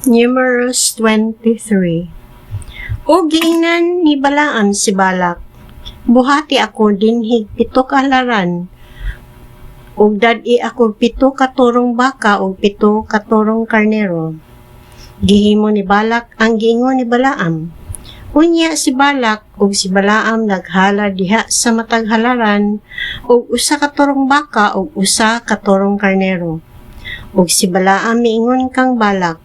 Numerous 23. O giingnan ni Balaam si Balak, buhati ako dinhig 7 ka halaran, ug dad-i ako 7 ka turong baka ug 7 ka turong karnero. Gihimo ni Balak ang giingon ni Balaam. Unya si Balak ug si Balaam naghala diha sa matag halaran ug 1 ka turong baka ug 1 ka turong karnero. Ug si Balaam miingon kang Balak,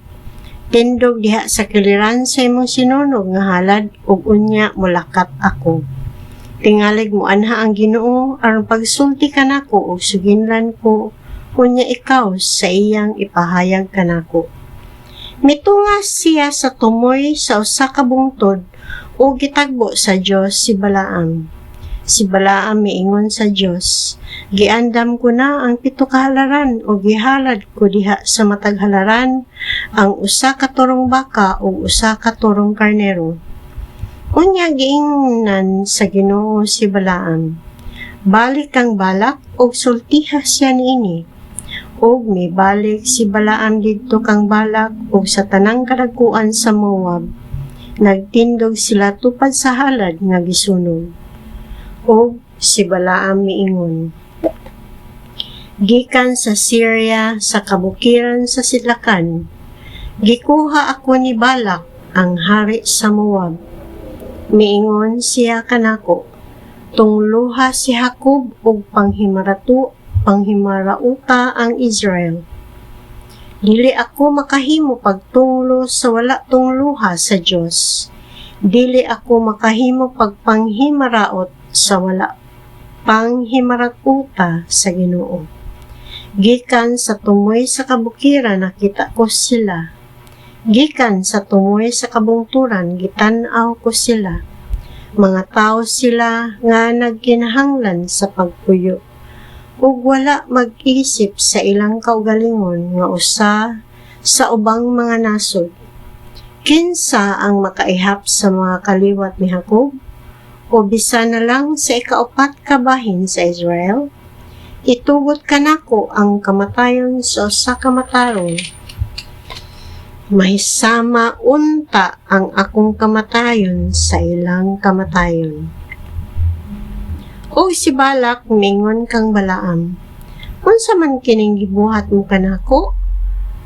tindog diha sa kiliran sa imong sinunog nga halad ug unya mulakat ako. Tingalig mo anha ang Ginoo aron pagsulti kanako ug suginlan ko unya ikaw sa iyang ipahayag kanako. Mitungas siya sa tumoy sa 1 ka bungtod ug gitagbo sa Dios si Balaam. Si Balaam miingon sa Dios, giandam ko na ang 7 ka halaran o gihalad ko diha sa matag halaran ang 1 ka turong baka o 1 ka turong karnero. Unya giingnan sa Ginoo si Balaam, balik kang Balak og sultiha siya niini. Og mibalik si Balaam didto kang Balak og sa tanang kadagkuan sa Moab. Nagtindog sila tupad sa halad nga gisunog. Og si Balaam miingon, gikan sa Syria sa kabukiran sa sidlakan, gikuha ako ni Balak ang hari sa Moab. Miingon siya kanako, tungluha si Jacob og panghimarauta ang Israel. Dili ako makahimo pagtunglo sa wala tungluha sa Dios. Dili ako makahimo pagpanghimaraot sa wala panghimarauta sa Ginoo. Gikan sa tumoy sa kabukiran nakita ko sila. Gikan sa tumoy sa kabungturan gitan-aw ko sila. Mga tao sila nga nagkinahanglan sa pagpuyo. Ug wala mag-isip sa ilang kaugalingon nga usa sa ubang mga nasod. Kinsa ang makaihap sa mga kaliwat ni Jacob? O bisan na lang sa ika-4 ka bahin sa Israel? Itugot kanako ang kamatayon sa 1 ka matarong. Mahisama unta ang akong kamatayon sa ilang kamatayon. O si Balak mingon kang Balaam, unsa man kining gibuhat mo kanako?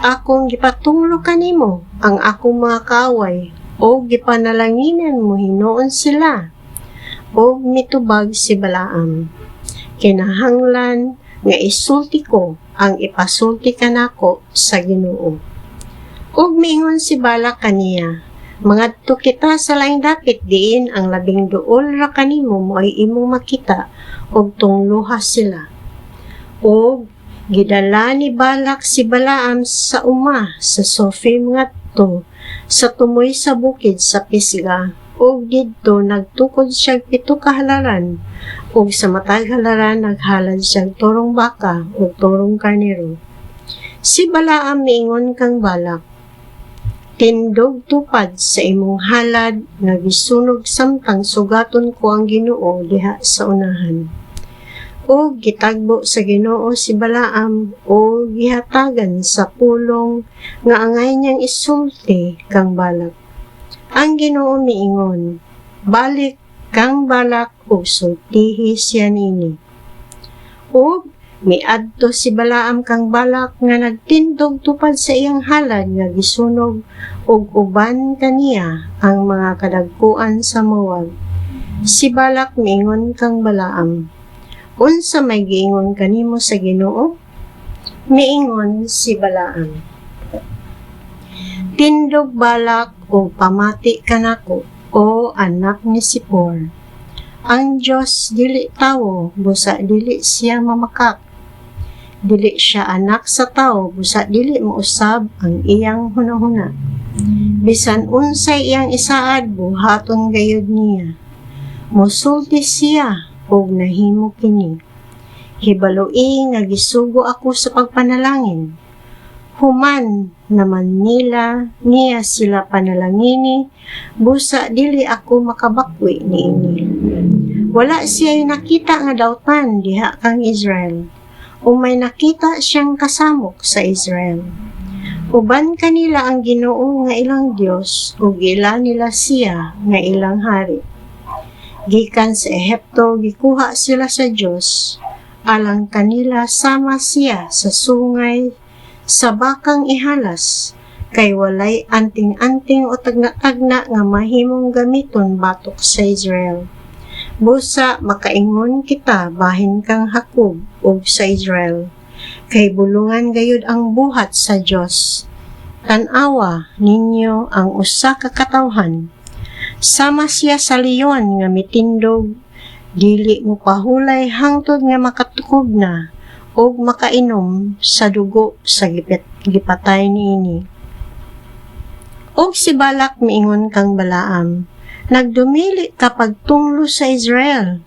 Akong gipatunglo kanimo ang akong mga kaaway o gipanalanginan mo hinuon sila. O mitubag si Balaam, kinahanglan nga isulti ko ang ipasulti kanako sa Ginoo. Ug miingon si Balak kaniya, mangadto kita sa laing dapit diin ang labing duol ra kanimo mo ay imong makita og tungluha sila. Og gidala ni Balak si Balaam sa uma sa Sofim ngadto sa tumoy sa bukid sa Pisga. Og didto nagtukod siya 7 ka halaran ug sa matag halaran naghalad siya turong baka ug turong karnero. Si Balaam miingon kang Balak, tindog tupad sa imong halad nga gisunog samtang sugaton ko ang Ginoo diha sa unahan. O gitagbo sa Ginoo si Balaam o gihatagan sa pulong nga angay niyang isulti kang Balak. Ang Ginoo miingon, balik kang Balak o sultihi siya nini. O miadto si Balaam kang Balak nga nagtindog tupad sa iyang halad nga gisunog ug uban kaniya ang mga kadagkuan sa Moab. Si Balak miingon kang Balaam, unsa may giingon kanimo sa Ginoo? Miingon si Balaam, tindog Balak o pamati kanako o anak ni Sipor. Ang Dios dili tawo, busa dili siya mamakak. Dili siya anak sa tao, busa dili mausab ang iyang hunahuna. Bisan unsay iyang isaad, buhaton gayud niya. Mosulti siya og nahimo kini. Hibaloi nga gisugo ako sa pagpanalangin. Human naman niya sila panalangini, busa dili ako makabakwi niini. Wala siya nakita nga dawtan diha kang Israel, o may nakita siyang kasamok sa Israel. Uban kanila ang Ginoo nga ilang Dios ug ila nila siya nga ilang hari. Gikan sa Ehipto gikuha sila sa Dios, alang kanila sama siya sa sungay sa bakang ihalas, kay walay anting-anting o tagna-tagna nga mahimong gamiton batok sa Israel. Busa makaingon kita bahin kang Hakob ug sa Israel, kay bulungan gayud ang buhat sa Dios. Tan-awa ninyo ang usa ka katawhan. Sama siya sa leon nga mitindog, dili mo pahulay hangtod nga makatukob na ug makainom sa dugo sa gipatay niini. Og si Balak miingon kang Balaam, nagdumili ka pagtunglo sa Israel.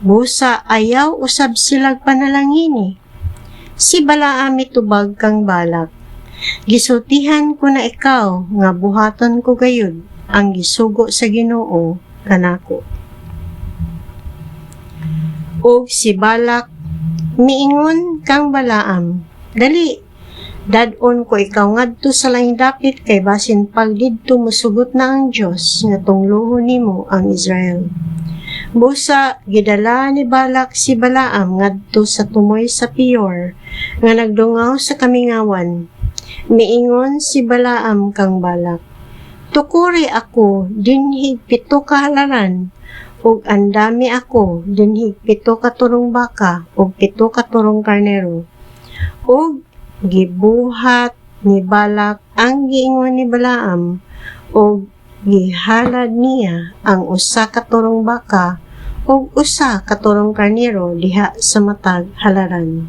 Busa ayaw usab silag panalangini. Si Balaam mitubag kang Balak, gisultihan ko na ikaw nga buhaton ko gayud ang gisugo sa Ginoo kanako. Og si Balak miingon kang Balaam, dali, dadon ko ikaw ngadto sa laing dapit kay basin pag didto mosugot na ang Dios nga tunglohon nimo ang Israel. Busa gidala ni Balak si Balaam ngadto sa tumoy sa Peor nga nagdungaw sa kamingawan. Miingon si Balaam kang Balak, tukuri ako dinhig 7 ka halaran, ug andami ako dinhig 7 ka turong baka ug 7 ka turong karnero. Ug gibuhat ni Balak ang giingon ni Balaam, ug gihalad niya ang 1 ka turong baka ug 1 ka turong karnero diha sa matag halaran.